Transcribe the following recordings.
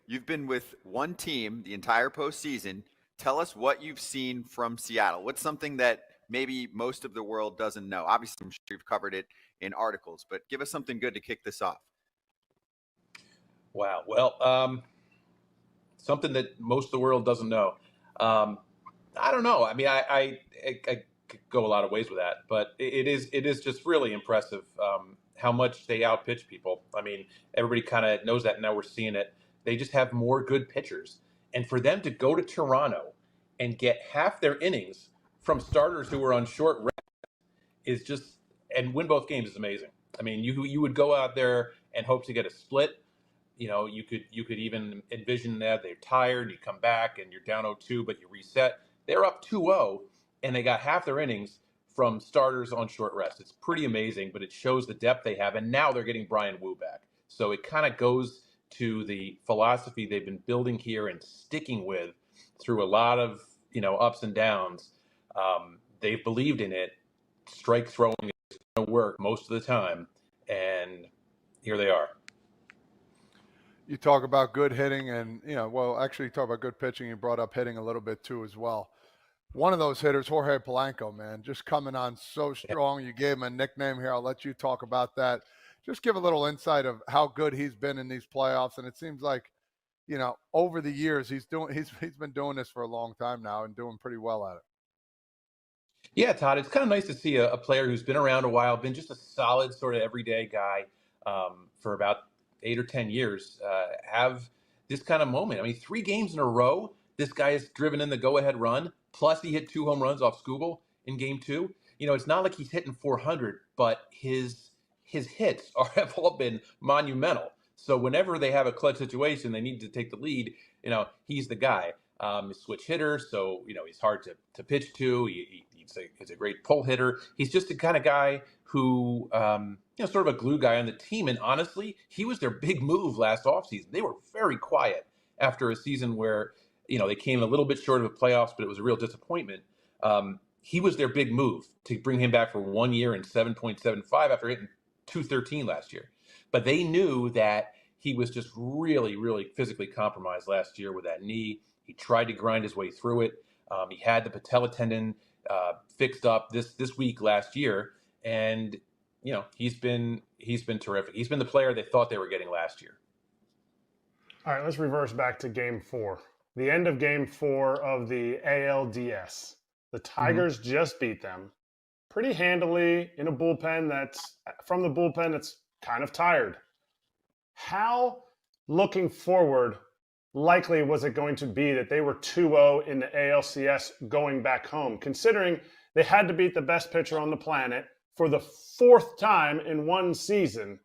you've been with one team the entire postseason. Tell us what you've seen from Seattle. What's something that maybe most of the world doesn't know? Obviously, I'm sure you've covered it in articles, but give us something good to kick this off. Wow. Well, something that most of the world doesn't know. I don't know. I mean, I could go a lot of ways with that, but it is just really impressive how much they outpitch people. I mean, everybody kind of knows that now. We're seeing it. They just have more good pitchers, and for them to go to Toronto and get half their innings from starters who were on short rest is just, and win both games is amazing. I mean, you would go out there and hope to get a split. You know, you could even envision that they're tired, you come back and you're down 0-2, but you reset. They're up 2-0, and they got half their innings from starters on short rest. It's pretty amazing, but it shows the depth they have, and now they're getting Brian Wu back. So it kind of goes to the philosophy they've been building here and sticking with through a lot of, ups and downs. They've believed in it. Strike throwing is going to work most of the time, and here they are. You talk about good hitting and, actually you talk about good pitching. You brought up hitting a little bit too as well. One of those hitters, Jorge Polanco, man, just coming on so strong. You gave him a nickname here. I'll let you talk about that. Just give a little insight of how good he's been in these playoffs. And it seems like, over the years, he's been doing this for a long time now and doing pretty well at it. Yeah, Todd, it's kind of nice to see a player who's been around a while, been just a solid sort of everyday guy for about 8 or 10 years, have this kind of moment. I mean, 3 games in a row, this guy has driven in the go-ahead run, plus he hit 2 home runs off Skubal in game 2. It's not like he's hitting 400, but his hits have all been monumental. So whenever they have a clutch situation, they need to take the lead, he's the guy. He's a switch hitter, so, he's hard to pitch to. He's a great pull hitter. He's just the kind of guy who, sort of a glue guy on the team. And honestly, he was their big move last offseason. They were very quiet after a season where, they came a little bit short of the playoffs, but it was a real disappointment. He was their big move to bring him back for 1 year and 7.75 after hitting 213 last year. But they knew that he was just really, really physically compromised last year with that knee. He tried to grind his way through it. He had the patella tendon fixed up this week last year, and he's been terrific. He's been the player they thought they were getting last year. All right, let's reverse back to Game 4. The end of Game 4 of the ALDS. The Tigers just beat them pretty handily in a bullpen that's kind of tired. How, looking forward, likely was it going to be that they were 2-0 in the ALCS going back home, considering they had to beat the best pitcher on the planet for the 4th time in one season,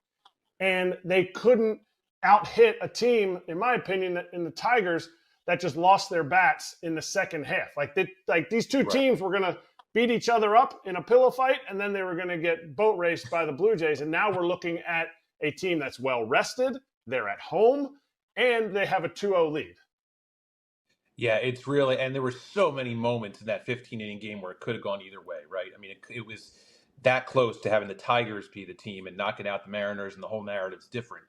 and they couldn't out-hit a team, in my opinion, in the Tigers that just lost their bats in the second half. Like these two teams were going to beat each other up in a pillow fight, and then they were going to get boat raced by the Blue Jays, and now we're looking at a team that's well-rested, they're at home, and they have a 2-0 lead. Yeah, it's really, and there were so many moments in that 15-inning game where it could have gone either way, right? I mean, it was that close to having the Tigers be the team and knocking out the Mariners, and the whole narrative's different.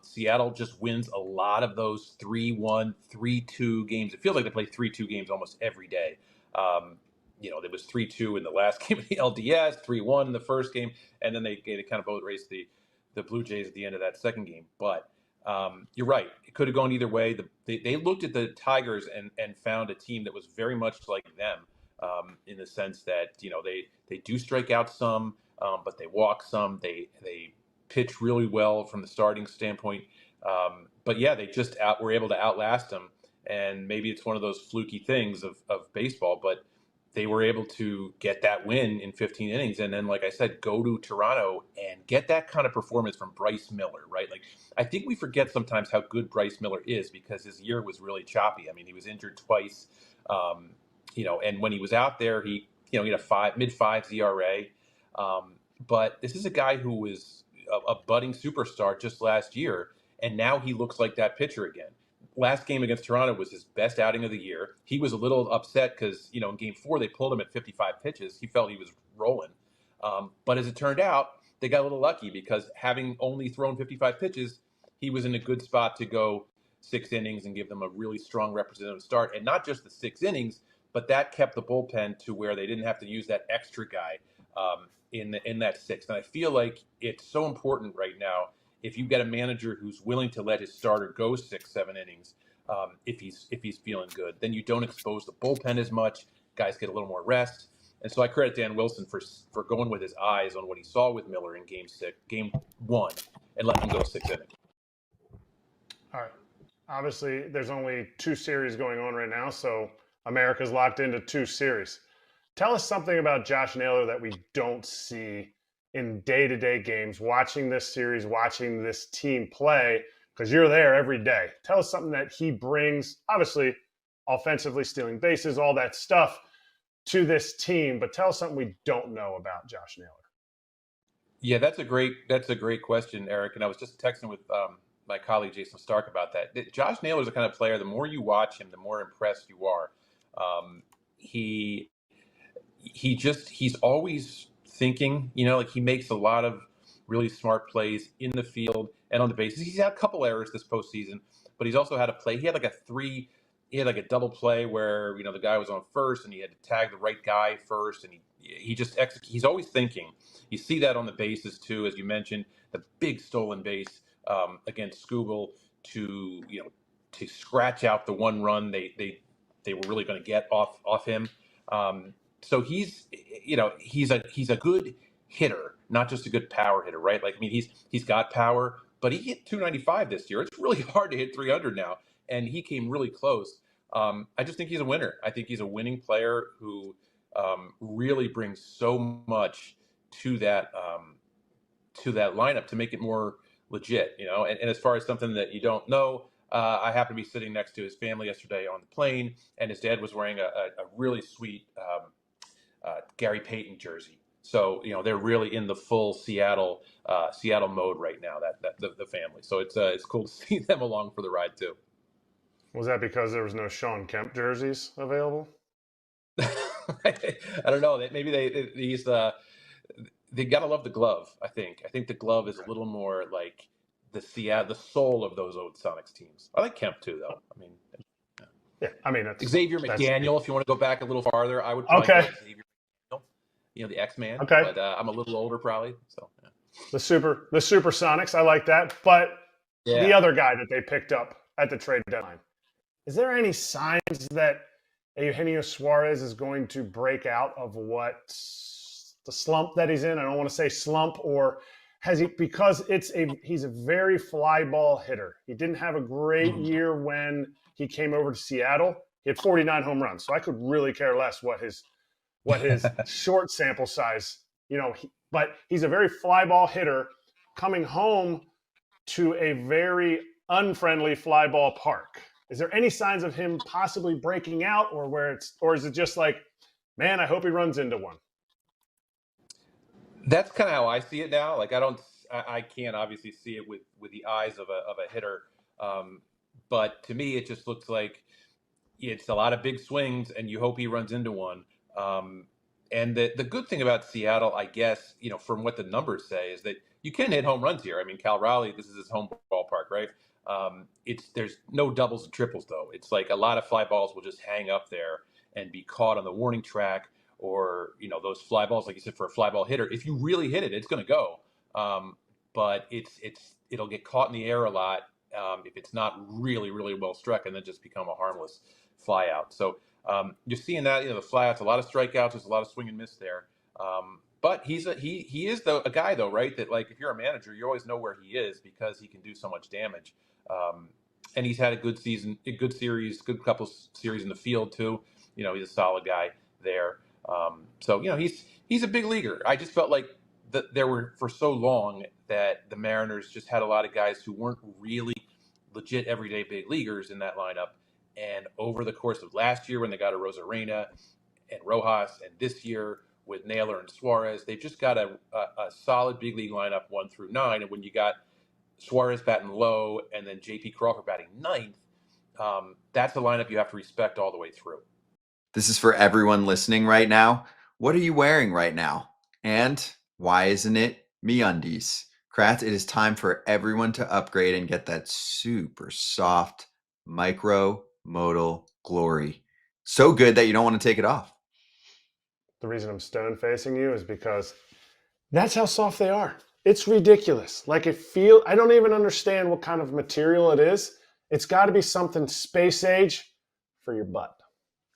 Seattle just wins a lot of those 3-1, 3-2 games. It feels like they play 3-2 games almost every day. There was 3-2 in the last game of the LDS, 3-1 in the first game, and then they kind of boat raced the Blue Jays at the end of that second game. But you're right. It could have gone either way. They looked at the Tigers and found a team that was very much like them in the sense that, they do strike out some, but they walk some. They pitch really well from the starting standpoint. But yeah, they just were able to outlast them. And maybe it's one of those fluky things of baseball, but they were able to get that win in 15 innings. And then, like I said, go to Toronto and get that kind of performance from Bryce Miller, right? Like, I think we forget sometimes how good Bryce Miller is because his year was really choppy. I mean, he was injured twice, and when he was out there, he had a mid-5s ERA. But this is a guy who was a budding superstar just last year, and now he looks like that pitcher again. Last game against Toronto was his best outing of the year. He was a little upset because, in Game 4, they pulled him at 55 pitches. He felt he was rolling. But as it turned out, they got a little lucky because having only thrown 55 pitches, he was in a good spot to go, 6 innings and give them a really strong representative start. And not just the 6 innings, but that kept the bullpen to where they didn't have to use that extra guy in that 6th. And I feel like it's so important right now if you get a manager who's willing to let his starter go 6-7 innings, if he's feeling good, then you don't expose the bullpen as much. Guys get a little more rest. And so I credit Dan Wilson for going with his eyes on what he saw with Miller in game 1, and letting him go 6 innings. All right. Obviously, there's only 2 series going on right now, so America's locked into 2 series. Tell us something about Josh Naylor that we don't see in day-to-day games, watching this series, watching this team play, because you're there every day. Tell us something that he brings, obviously, offensively, stealing bases, all that stuff, to this team, but tell us something we don't know about Josh Naylor. Yeah, that's a great question, Eric. And I was just texting with my colleague Jason Stark about that. Josh Naylor is the kind of player, the more you watch him, the more impressed you are. He's always thinking, like he makes a lot of really smart plays in the field and on the bases. He's had a couple errors this postseason, but he's also had a play. He had like a double play where, the guy was on first and he had to tag the right guy first, and he's always thinking. You see that on the bases too, as you mentioned, the big stolen base against Skubal to scratch out the 1 run they were really going to get off him. So he's a good hitter, not just a good power hitter, right? Like, I mean, he's got power, but he hit 295 this year. It's really hard to hit 300 now, and he came really close. I just think he's a winner. I think he's a winning player who really brings so much to that lineup to make it more legit, And as far as something that you don't know, I happened to be sitting next to his family yesterday on the plane, and his dad was wearing a really sweet Gary Payton jersey. So they're really in the full Seattle mode right now. That the family. So it's cool to see them along for the ride too. Was that because there was no Sean Kemp jerseys available? I don't know. Maybe they gotta love the glove. I think the glove is a little more like the soul of those old Sonics teams. I like Kemp too, though. I mean, yeah. I mean, Xavier McDaniel. If you want to go back a little farther, I would probably go Xavier McDaniel, the X-Man. Okay, but I'm a little older probably. So yeah. the Super Sonics. I like that. But the other guy that they picked up at the trade deadline. Is there any signs that Eugenio Suárez is going to break out of what the slump that he's in? I don't want to say slump, or has he, because he's a very fly ball hitter. He didn't have a great year when he came over to Seattle. He had 49 home runs, so I could really care less what his short sample size, but he's a very fly ball hitter coming home to a very unfriendly fly ball park. Is there any signs of him possibly breaking out, or is it just like, man, I hope he runs into one? That's kind of how I see it now. Like, I can't obviously see it with the eyes of a hitter. But to me, it just looks like it's a lot of big swings and you hope he runs into one. And the good thing about Seattle, I guess, from what the numbers say, is that you can hit home runs here. I mean, Cal Raleigh, this is his home ballpark, right? There's no doubles and triples though. It's like a lot of fly balls will just hang up there and be caught on the warning track, or those fly balls, like you said, for a fly ball hitter, if you really hit it, it's going to go. But it'll get caught in the air a lot if it's not really, really well struck, and then just become a harmless fly out. So you're seeing that, the fly outs, a lot of strikeouts, there's a lot of swing and miss there. But he is a guy though, right? That, like, if you're a manager, you always know where he is because he can do so much damage. And he's had a good season, a good series, good couple series in the field too. He's a solid guy there. So he's a big leaguer. I just felt like there were, for so long, that the Mariners just had a lot of guys who weren't really legit everyday big leaguers in that lineup. And over the course of last year, when they got a Rosarena and Rojas, and this year with Naylor and Suárez, they've just got a solid big league lineup 1 through 9. And when you got Suárez batting low and then J.P. Crawford batting 9th, that's a lineup you have to respect all the way through. This is for everyone listening right now. What are you wearing right now? And why isn't it MeUndies? Kratz, it is time for everyone to upgrade and get that super soft, micro-modal glory. So good that you don't want to take it off. The reason I'm stone facing you is because that's how soft they are. It's ridiculous. Like I don't even understand what kind of material it is. It's got to be something space age for your butt.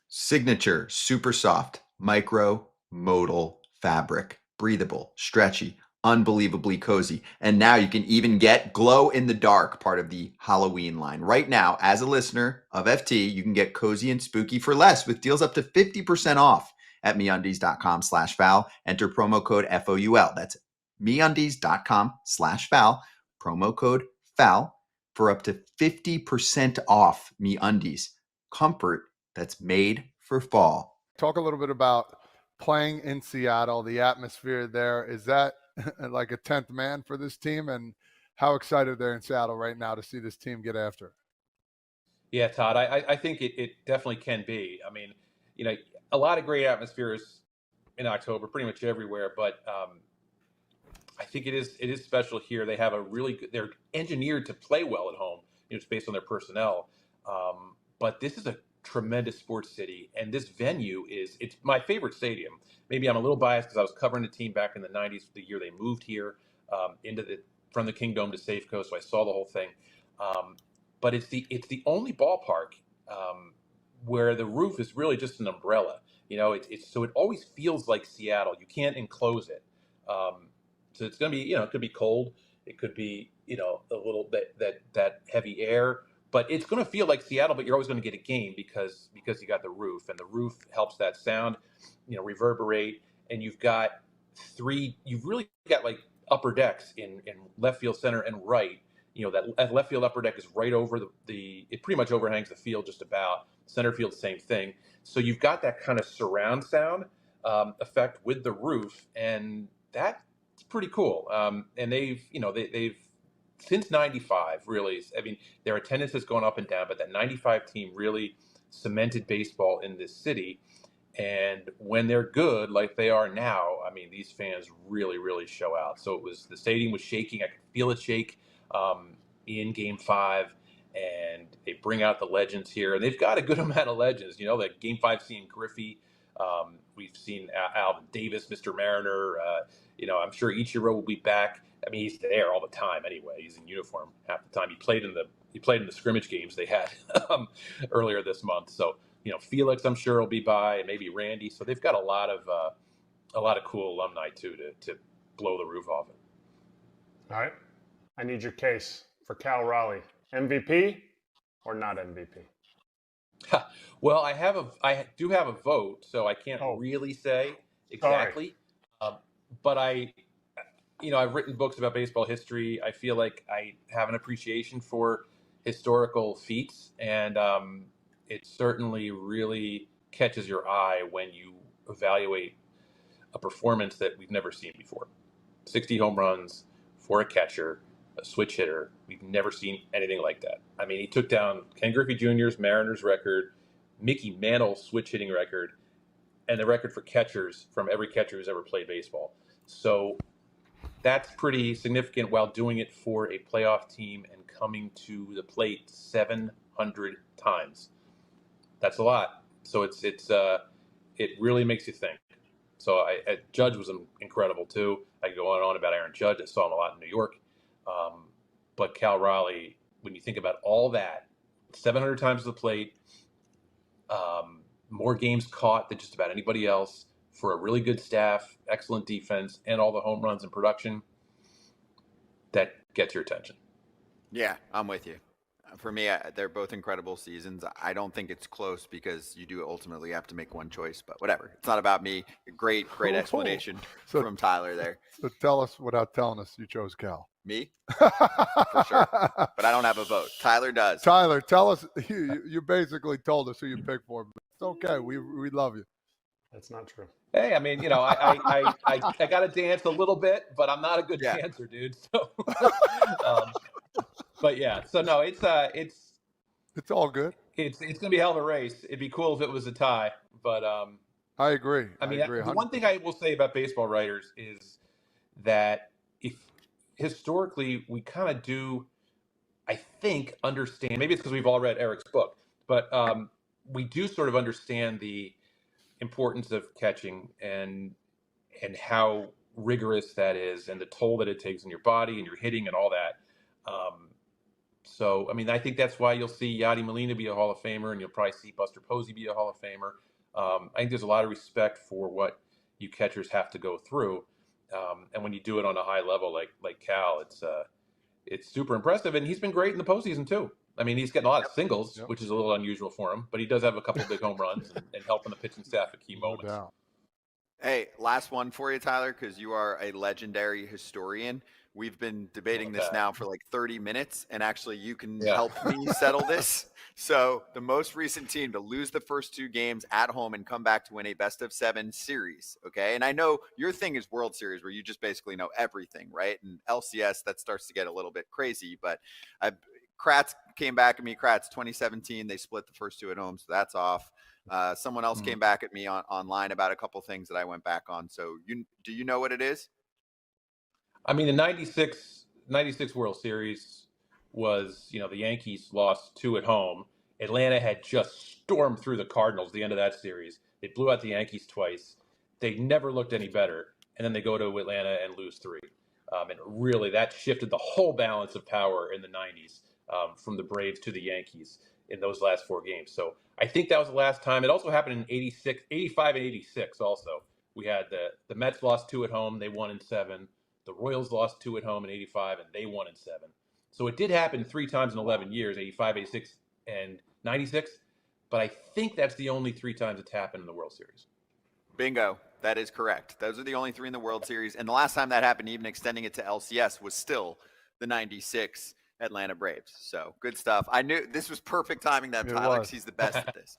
Signature, super soft, micro-modal fabric, breathable, stretchy, unbelievably cozy. And now you can even get glow in the dark, part of the Halloween line. Right now, as a listener of FT, you can get cozy and spooky for less with deals up to 50% off at MeUndies.com/foul. Enter promo code FOUL. That's MeUndies.com/foul. Promo code FOUL for up to 50% off MeUndies. Comfort that's made for fall. Talk a little bit about playing in Seattle, the atmosphere there. Is that like a 10th man for this team? And how excited they're in Seattle right now to see this team get after it? Yeah, Todd, I think it definitely can be. I mean, a lot of great atmospheres in October, pretty much everywhere, but I think it is special here. They have a really good, they're engineered to play well at home, it's based on their personnel. But this is a tremendous sports city, and this venue it's my favorite stadium. Maybe I'm a little biased because I was covering the team back in the 90s, the year they moved here from the Kingdome to Safeco, so I saw the whole thing. But it's the only ballpark where the roof is really just an umbrella. So it always feels like Seattle. You can't enclose it. So it's going to be, it could be cold. It could be, a little bit that heavy air, but it's going to feel like Seattle, but you're always going to get a game because you got the roof, and the roof helps that sound, reverberate. And you've really got like upper decks in left field, center, and right. That left field upper deck is right over it pretty much overhangs the field just about. Center field, same thing. So you've got that kind of surround sound effect with the roof, and that's pretty cool. And they've since 95, really, I mean, their attendance has gone up and down, but that 95 team really cemented baseball in this city. And when they're good, like they are now, I mean, these fans really, really show out. So the stadium was shaking. I could feel it shake in Game 5, and they bring out the legends here. And they've got a good amount of legends. That Game 5 seeing Griffey. We've seen Alvin Davis, Mr. Mariner. I'm sure Ichiro will be back. I mean, he's there all the time anyway. He's in uniform half the time. He played in the scrimmage games they had earlier this month. So, Felix, I'm sure, will be by, and maybe Randy. So they've got a lot of cool alumni too to blow the roof off it. All right. I need your case for Cal Raleigh. MVP or not MVP? Well, I do have a vote, so I can't really say exactly. But I've written books about baseball history. I feel like I have an appreciation for historical feats, and it certainly really catches your eye when you evaluate a performance that we've never seen before. 60 home runs for a catcher, a switch hitter. We've never seen anything like that. I mean, he took down Ken Griffey Jr.'s Mariners record, Mickey Mantle's switch hitting record, and the record for catchers from every catcher who's ever played baseball. So that's pretty significant while doing it for a playoff team and coming to the plate 700 times. That's a lot. So it really makes you think. So Judge was incredible too. I could go on and on about Aaron Judge. I saw him a lot in New York. But Cal Raleigh, when you think about all that, 700 times the plate, more games caught than just about anybody else, for a really good staff, excellent defense, and all the home runs and production, that gets your attention. Yeah, I'm with you. For me, they're both incredible seasons. I don't think it's close because you do ultimately have to make one choice, but whatever. It's not about me. Great explanation from Tyler there. So tell us without telling us you chose Cal. Me? For sure. But I don't have a vote. Tyler does. Tyler, tell us. You basically told us who you picked for, but it's okay. We love you. That's not true. Hey, I mean, I got to dance a little bit, but I'm not a good dancer, dude. So, but yeah, so no, it's all good. It's gonna be a hell of a race. It'd be cool if it was a tie, but I agree. I mean, agree, the one thing I will say about baseball writers is that if historically we kind of do, I think, understand. Maybe it's because we've all read Erik's book, but we do sort of understand the importance of catching and how rigorous that is, and the toll that it takes on your body and your hitting and all that. So, I mean, I think that's why you'll see Yadi Molina be a Hall of Famer, and you'll probably see Buster Posey be a Hall of Famer. I think there's a lot of respect for what you catchers have to go through, and when you do it on a high level like Cal, it's super impressive. And he's been great in the postseason too. I mean, he's getting a lot of singles, which is a little unusual for him, but he does have a couple of big home runs and helping the pitching staff at key moments. doubt. Hey, last one for you, Tyler, because you are a legendary historian. We've been debating this now for like 30 minutes, and actually you can help me settle this. So the most recent team to lose the first 2 games at home and come back to win a best-of-7 series, okay? And I know your thing is World Series, where you just basically know everything, right? And LCS, that starts to get a little bit crazy, but Kratz came back at me. Kratz, 2017, they split the first 2 at home, so that's off. Someone else came back at me online about a couple things that I went back on. So do you know what it is? I mean, the 96 World Series was, the Yankees lost 2 at home. Atlanta had just stormed through the Cardinals at the end of that series. They blew out the Yankees twice. They never looked any better. And then they go to Atlanta and lose 3. And really, that shifted the whole balance of power in the 90s from the Braves to the Yankees in those last 4 games. So I think that was the last time. It also happened in 85 and 86 also. We had the Mets lost 2 at home. They won in 7. The Royals lost 2 at home in 85, and they won in 7. So it did happen 3 times in 11 years, 85, 86, and 96. But I think that's the only 3 times it's happened in the World Series. Bingo. That is correct. Those are the only 3 in the World Series. And the last time that happened, even extending it to LCS, was still the 96 Atlanta Braves. So good stuff. I knew this was perfect timing that Tyler, because he's the best at this.